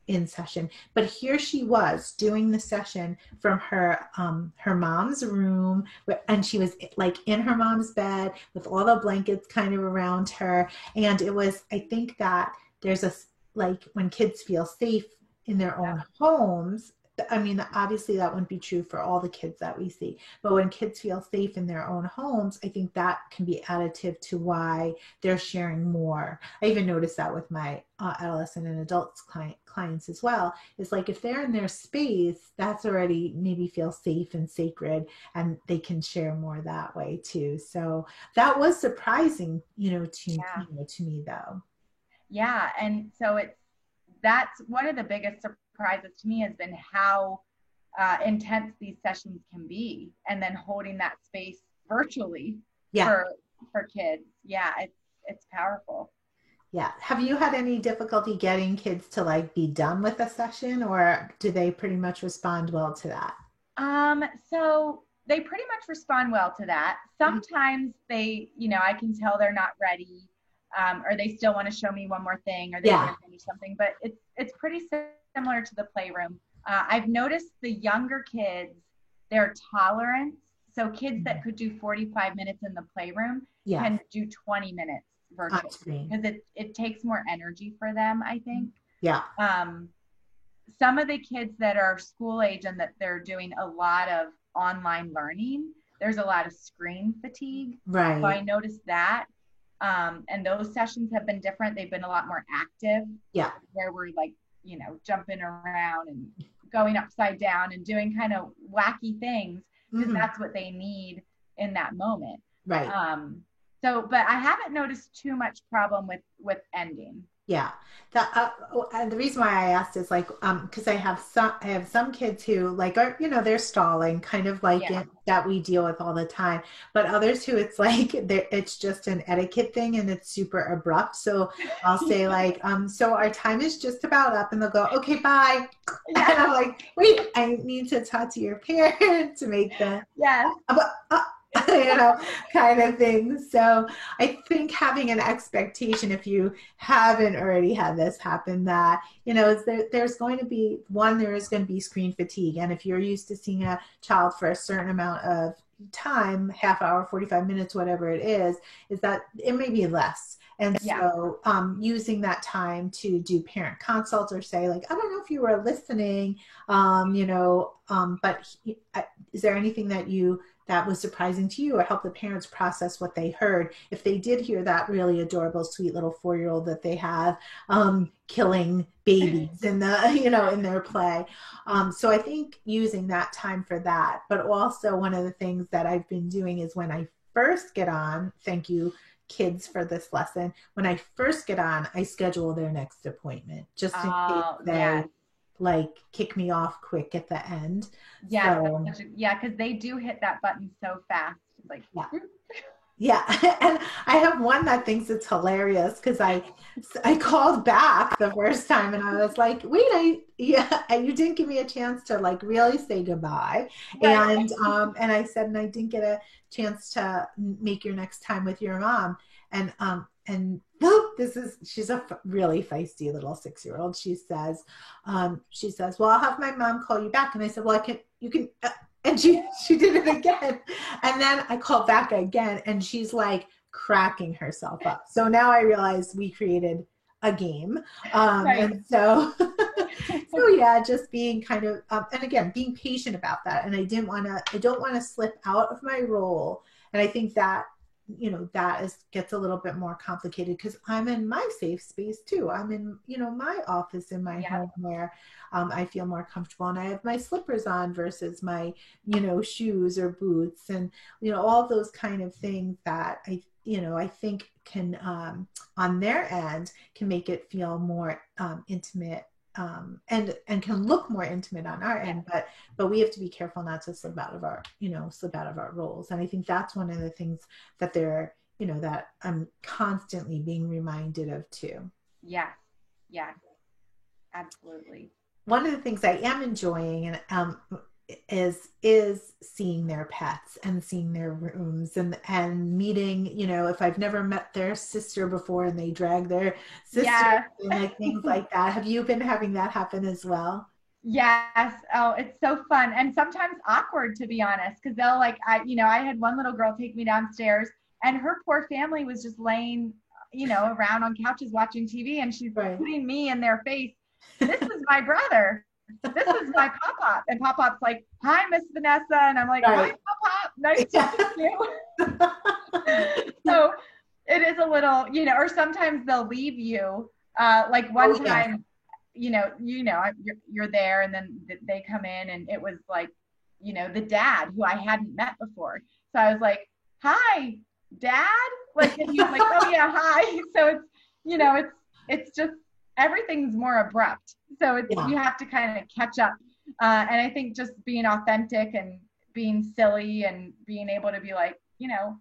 [SPEAKER 1] in session, but here she was doing the session from her mom's room, and she was like in her mom's bed with all the blankets kind of around her. And it was, I think that there's when kids feel safe in their own homes, I mean, obviously that wouldn't be true for all the kids that we see, but when kids feel safe in their own homes, I think that can be additive to why they're sharing more. I even noticed that with my adolescent and adults clients as well. It's like if they're in their space, that's already maybe feel safe and sacred, and they can share more that way too. So that was surprising, to me though.
[SPEAKER 2] Yeah, and so that's one of the biggest surprises to me has been how intense these sessions can be, and then holding that space virtually for kids. Yeah, it's powerful.
[SPEAKER 1] Yeah. Have you had any difficulty getting kids to be done with a session, or do they pretty much respond well to that?
[SPEAKER 2] So they pretty much respond well to that. Sometimes they, I can tell they're not ready, or they still want to show me one more thing, or they want to finish something, but it's pretty similar to the playroom. I've noticed the younger kids, their tolerance. So kids that could do 45 minutes in the playroom can do 20 minutes virtually, because it takes more energy for them, I think.
[SPEAKER 1] Yeah.
[SPEAKER 2] Some of the kids that are school age and that they're doing a lot of online learning, there's a lot of screen fatigue.
[SPEAKER 1] Right.
[SPEAKER 2] So I noticed that. And those sessions have been different. They've been a lot more active.
[SPEAKER 1] Yeah.
[SPEAKER 2] Where we're jumping around and going upside down and doing kind of wacky things, because that's what they need in that moment.
[SPEAKER 1] Right.
[SPEAKER 2] But I haven't noticed too much problem with ending.
[SPEAKER 1] Yeah. The reason why I asked is because I have some kids who are, they're stalling kind of it that we deal with all the time, but others who it's just an etiquette thing and it's super abrupt. So I'll say so our time is just about up, and they'll go, okay, bye. And I'm like, wait, I need to talk to your parent to make the kind of thing. So I think having an expectation, if you haven't already had this happen, that, there's going to be there is going to be screen fatigue. And if you're used to seeing a child for a certain amount of time, half hour, 45 minutes, whatever it is that it may be less. And so using that time to do parent consults, or say I don't know if you were listening, but is there anything that was surprising to you, or help the parents process what they heard? If they did hear that really adorable, sweet little 4-year-old that they have killing babies in in their play. So I think using that time for that, but also one of the things that I've been doing is when I first get on, thank you kids for this lesson, when I first get on, I schedule their next appointment just in case they kick me off quick at the end.
[SPEAKER 2] Because they do hit that button so fast.
[SPEAKER 1] Yeah. And I have one that thinks it's hilarious, because I called back the first time and I was like, wait, you didn't give me a chance to really say goodbye. Right. And I said, and I didn't get a chance to make your next time with your mom. And she's a really feisty little 6-year-old. She says, well, I'll have my mom call you back. And I said, well, you can, and she did it again. And then I called back again, and she's like cracking herself up. So now I realize we created a game.
[SPEAKER 2] Right.
[SPEAKER 1] And so, so yeah, just being kind of, and again, being patient about that. And I don't want to slip out of my role. And I think that, that gets a little bit more complicated because I'm in my safe space too. I'm in, my office in my home where I feel more comfortable, and I have my slippers on versus my, shoes or boots, and, all those kind of things that I think can, on their end, can make it feel more intimate, and can look more intimate on our end, but we have to be careful not to slip out of our roles. And I think that's one of the things that that I'm constantly being reminded of too.
[SPEAKER 2] Yeah, absolutely.
[SPEAKER 1] One of the things I am enjoying, and is seeing their pets and seeing their rooms, and meeting, if I've never met their sister before and they drag their sister, and like things like that. Have you been having that happen as well?
[SPEAKER 2] Yes. Oh, it's so fun, and sometimes awkward, to be honest, because they'll I had one little girl take me downstairs, and her poor family was just laying, around on couches watching TV, and she's putting me in their face. This is my brother. This is my Pop-Pop. And Pop-Pop's like, hi, Miss Vanessa. And I'm like, hi, Pop-Pop. Nice to meet you. So it is a little, or sometimes they'll leave you. Like one time, you're there, and then they come in, and it was like, the dad who I hadn't met before. So I was like, hi, Dad. Like, and he was like, oh yeah, hi. So it's just, everything's more abrupt. So you have to kind of catch up. And I think just being authentic and being silly and being able to be like,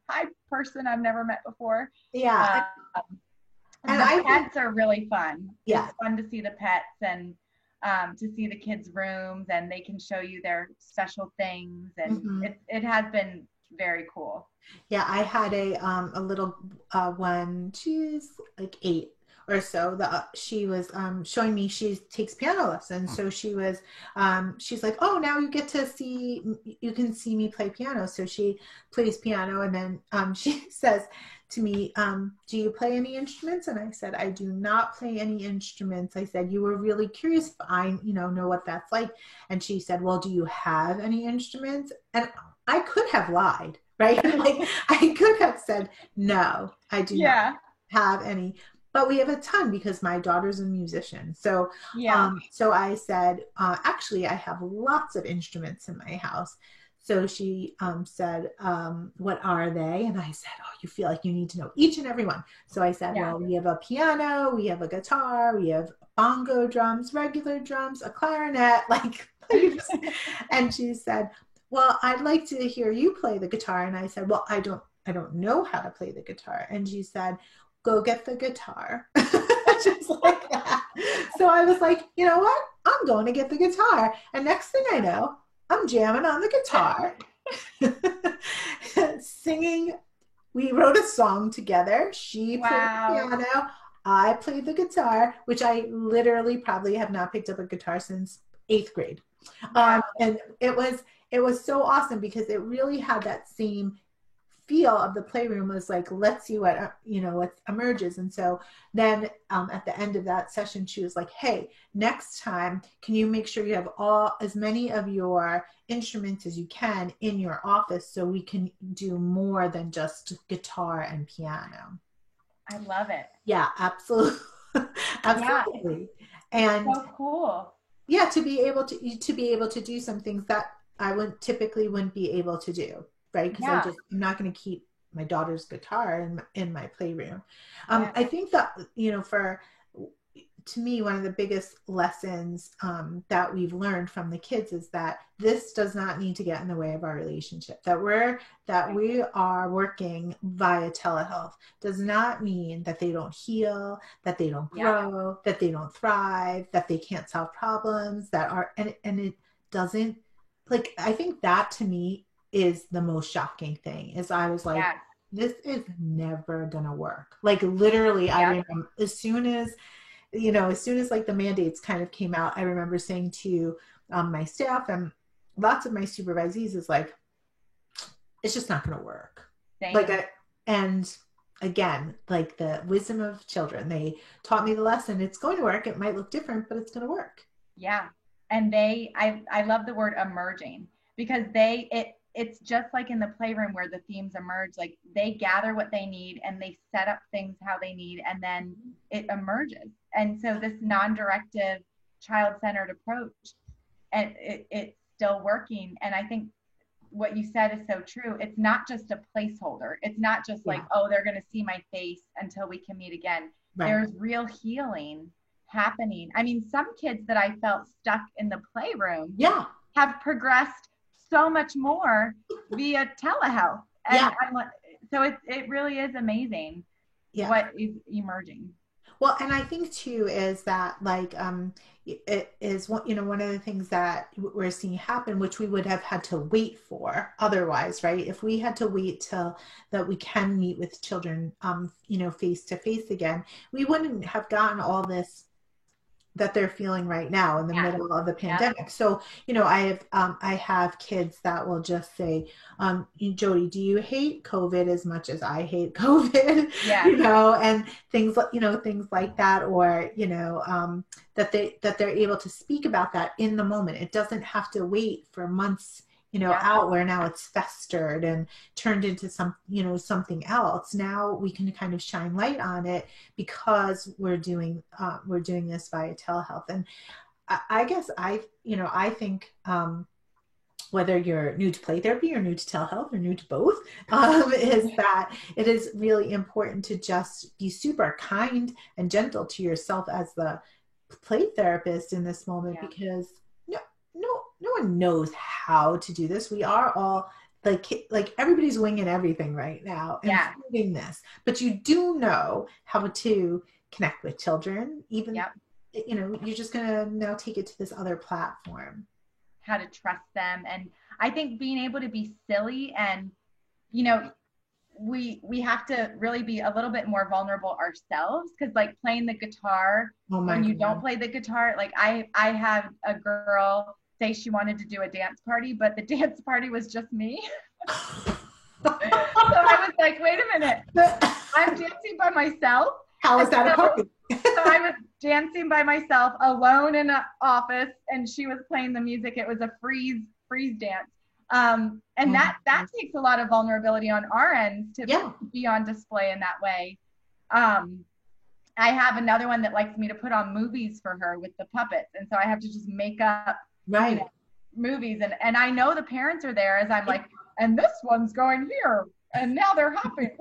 [SPEAKER 2] hi, person I've never met before.
[SPEAKER 1] Yeah.
[SPEAKER 2] And the pets are really fun.
[SPEAKER 1] Yeah.
[SPEAKER 2] It's fun to see the pets, and to see the kids' rooms, and they can show you their special things. And it has been very cool.
[SPEAKER 1] Yeah. I had a little one, she's like 8 or so. She was showing me, she takes piano lessons. So she's like, oh, now you can see me play piano. So she plays piano, and then she says to me, do you play any instruments? And I said, I do not play any instruments. I said, you were really curious if I know what that's like. And she said, well, do you have any instruments? And I could have lied, right? Like, I could have said, no, I do not have any. But we have a ton because my daughter's a musician. So, so I said, actually, I have lots of instruments in my house. So she said, what are they? And I said, oh, you feel like you need to know each and every one. So I said, well, we have a piano, we have a guitar, we have bongo drums, regular drums, a clarinet, and she said, well, I'd like to hear you play the guitar. And I said, well, I don't know how to play the guitar. And she said, go get the guitar. Just like that. So I was like, you know what? I'm going to get the guitar. And next thing I know, I'm jamming on the guitar, singing. We wrote a song together. She played the piano. I played the guitar, which I literally probably have not picked up a guitar since 8th grade. And it was so awesome because it really had that same feel of the playroom. Was like, let's see what emerges. And so then at the end of that session, she was like, hey, next time, can you make sure you have as many of your instruments as you can in your office, so we can do more than just guitar and piano.
[SPEAKER 2] I love it.
[SPEAKER 1] Yeah, absolutely. Absolutely. And
[SPEAKER 2] so cool.
[SPEAKER 1] Yeah, to be able to do some things that I wouldn't be able to do. Right? Because I'm not going to keep my daughter's guitar in my playroom. I think that, to me, one of the biggest lessons that we've learned from the kids is that this does not need to get in the way of our relationship. That we are working via telehealth does not mean that they don't heal, that they don't grow, that they don't thrive, that they can't solve problems, and it doesn't, I think that to me is the most shocking thing. Is I was like, this is never gonna work. Like literally, I
[SPEAKER 2] Yep.
[SPEAKER 1] remember as soon as like the mandates kind of came out, I remember saying to my staff and lots of my supervisees is like, it's just not going to work. Like,
[SPEAKER 2] Same.
[SPEAKER 1] and again, like the wisdom of children, they taught me the lesson. It's going to work. It might look different, but it's going to work.
[SPEAKER 2] Yeah. And I love the word emerging because it's just like in the playroom where the themes emerge, like they gather what they need and they set up things how they need, and then it emerges. And so this non-directive child-centered approach, and it's still working. And I think what you said is so true. It's not just a placeholder. It's not just like,
[SPEAKER 1] Yeah.
[SPEAKER 2] oh, they're going to see my face until we can meet again.
[SPEAKER 1] Right.
[SPEAKER 2] There's real healing happening. I mean, some kids that I felt stuck in the playroom
[SPEAKER 1] Yeah.
[SPEAKER 2] have progressed so much more via telehealth. And
[SPEAKER 1] Yeah.
[SPEAKER 2] so it really is amazing what is emerging.
[SPEAKER 1] Well, and I think too is that like it is one of the things that we're seeing happen, which we would have had to wait for otherwise, right? If we had to wait till that we can meet with children face to face again, we wouldn't have gotten all this that they're feeling right now in the middle of the pandemic. Yeah. So, I have kids that will just say, Jody, do you hate COVID as much as I hate COVID?
[SPEAKER 2] Yeah.
[SPEAKER 1] And things like that, or, that they're able to speak about that in the moment. It doesn't have to wait for months out where now it's festered and turned into something else. Now we can kind of shine light on it because we're doing this via telehealth. And I guess I think whether you're new to play therapy or new to telehealth or new to both, is that it is really important to just be super kind and gentle to yourself as the play therapist in this moment, because no one knows how to do this. We are all like everybody's winging everything right now, including this. But you do know how to connect with children, even you're just gonna now take it to this other platform.
[SPEAKER 2] How to trust them, and I think being able to be silly, and we have to really be a little bit more vulnerable ourselves, because like playing the guitar, when you don't play the guitar, like I had a girl say she wanted to do a dance party, but the dance party was just me. So I was like, wait a minute, I'm dancing by myself.
[SPEAKER 1] How is that a party?
[SPEAKER 2] So I was dancing by myself alone in an office, and she was playing the music. It was a freeze dance. And that takes a lot of vulnerability on our end to be on display in that way. I have another one that likes me to put on movies for her with the puppets. And so I have to just make up movies. And I know the parents are there as I'm like, and this one's going here, and now they're hopping.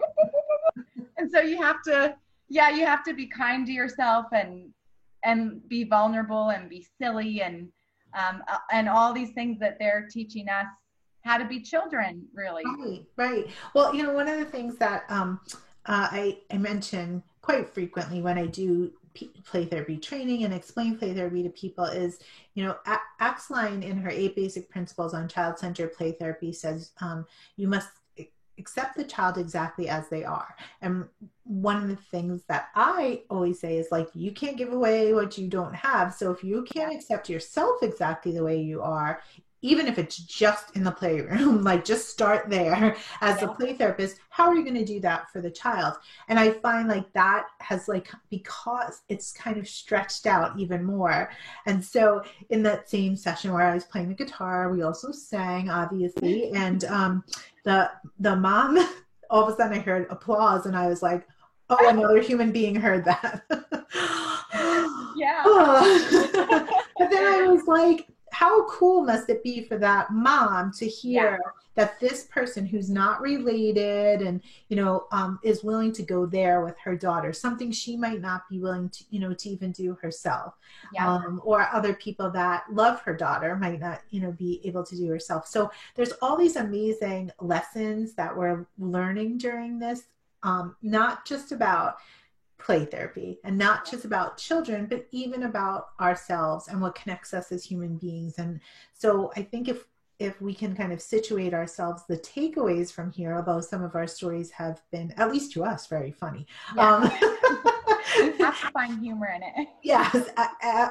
[SPEAKER 2] And so you have to be kind to yourself and be vulnerable and be silly and all these things that they're teaching us how to be children, really.
[SPEAKER 1] Right. Well, one of the things that I mention quite frequently when I do play therapy training and explain play therapy to people is, Axeline in her 8 basic principles on child-centered play therapy says you must accept the child exactly as they are. And one of the things that I always say is like, you can't give away what you don't have. So if you can't accept yourself exactly the way you are, even if it's just in the playroom, like just start there as a play therapist, how are you going to do that for the child? And I find like that has because it's kind of stretched out even more. And so in that same session where I was playing the guitar, we also sang, obviously. And the mom, all of a sudden I heard applause and I was like, oh, another human being heard that. But then I was like, how cool must it be for that mom to hear that this person who's not related and, is willing to go there with her daughter, something she might not be willing to, to even do herself. Or other people that love her daughter might not, be able to do herself. So there's all these amazing lessons that we're learning during this, not just about play therapy and not just about children, but even about ourselves and what connects us as human beings. And so I think if if we can kind of situate ourselves, the takeaways from here, although some of our stories have been, at least to us, very funny.
[SPEAKER 2] Yeah. You have to find humor in it.
[SPEAKER 1] Yes,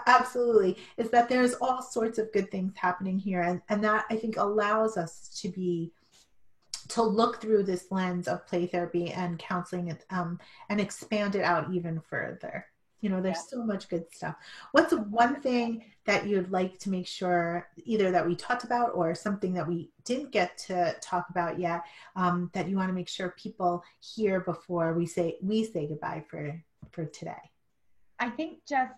[SPEAKER 1] absolutely. Is that there's all sorts of good things happening here. And that I think allows us to look through this lens of play therapy and counseling, and expand it out even further. You know, there's so much good stuff. What's one thing that you'd like to make sure either that we talked about or something that we didn't get to talk about yet, that you want to make sure people hear before we say goodbye for today?
[SPEAKER 2] I think just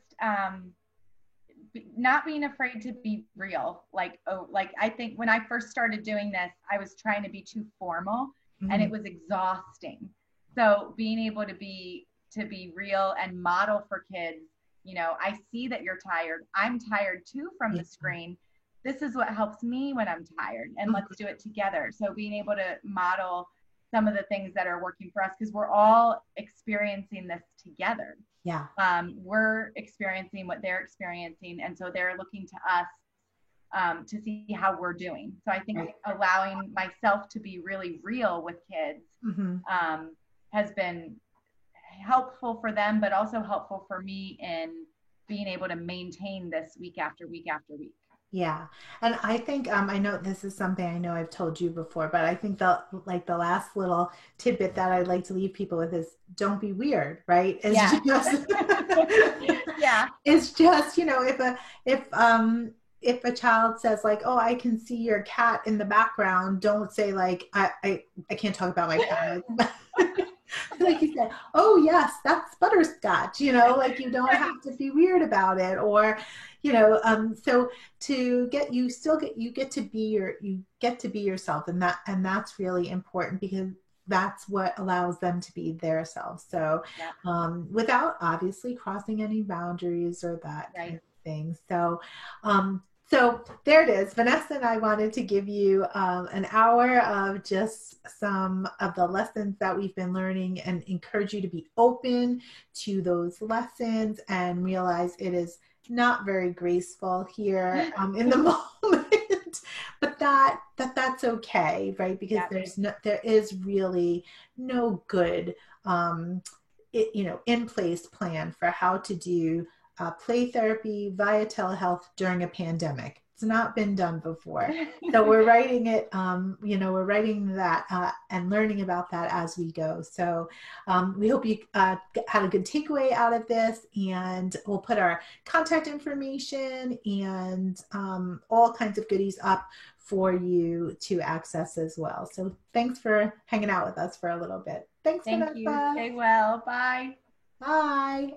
[SPEAKER 2] not being afraid to be real. Like, I think when I first started doing this, I was trying to be too formal, and it was exhausting. So being able to be real and model for kids, you know, I see that you're tired. I'm tired too from the screen. This is what helps me when I'm tired, and let's do it together. So being able to model some of the things that are working for us, because we're all experiencing this together.
[SPEAKER 1] Yeah.
[SPEAKER 2] We're experiencing what they're experiencing, and so they're looking to us to see how we're doing. So I think allowing myself to be really real with kids has been helpful for them, but also helpful for me in being able to maintain this week after week after week.
[SPEAKER 1] Yeah. And I think, I know this is something I know I've told you before, but I think the last little tidbit that I'd like to leave people with is don't be weird, right? It's just, it's just, you know, if a child says like, oh, I can see your cat in the background, don't say like, I can't talk about my cat. Like you said, oh yes, that's butterscotch, you know, like you don't have to be weird about it, or, you know, so you get to be yourself, and that's really important, because that's what allows them to be their selves. So without obviously crossing any boundaries or that kind of thing. So there it is. Vanessa and I wanted to give you an hour of just some of the lessons that we've been learning, and encourage you to be open to those lessons and realize it is not very graceful here in the moment, but that's okay, right? Because there is really no good, in place plan for how to do play therapy via telehealth during a pandemic. It's not been done before. So we're writing it, we're writing that and learning about that as we go. So we hope you had a good takeaway out of this, and we'll put our contact information and all kinds of goodies up for you to access as well. So thanks for hanging out with us for a little bit. Thanks,
[SPEAKER 2] Thank
[SPEAKER 1] Vanessa.
[SPEAKER 2] you. Stay well. Bye.
[SPEAKER 1] Bye.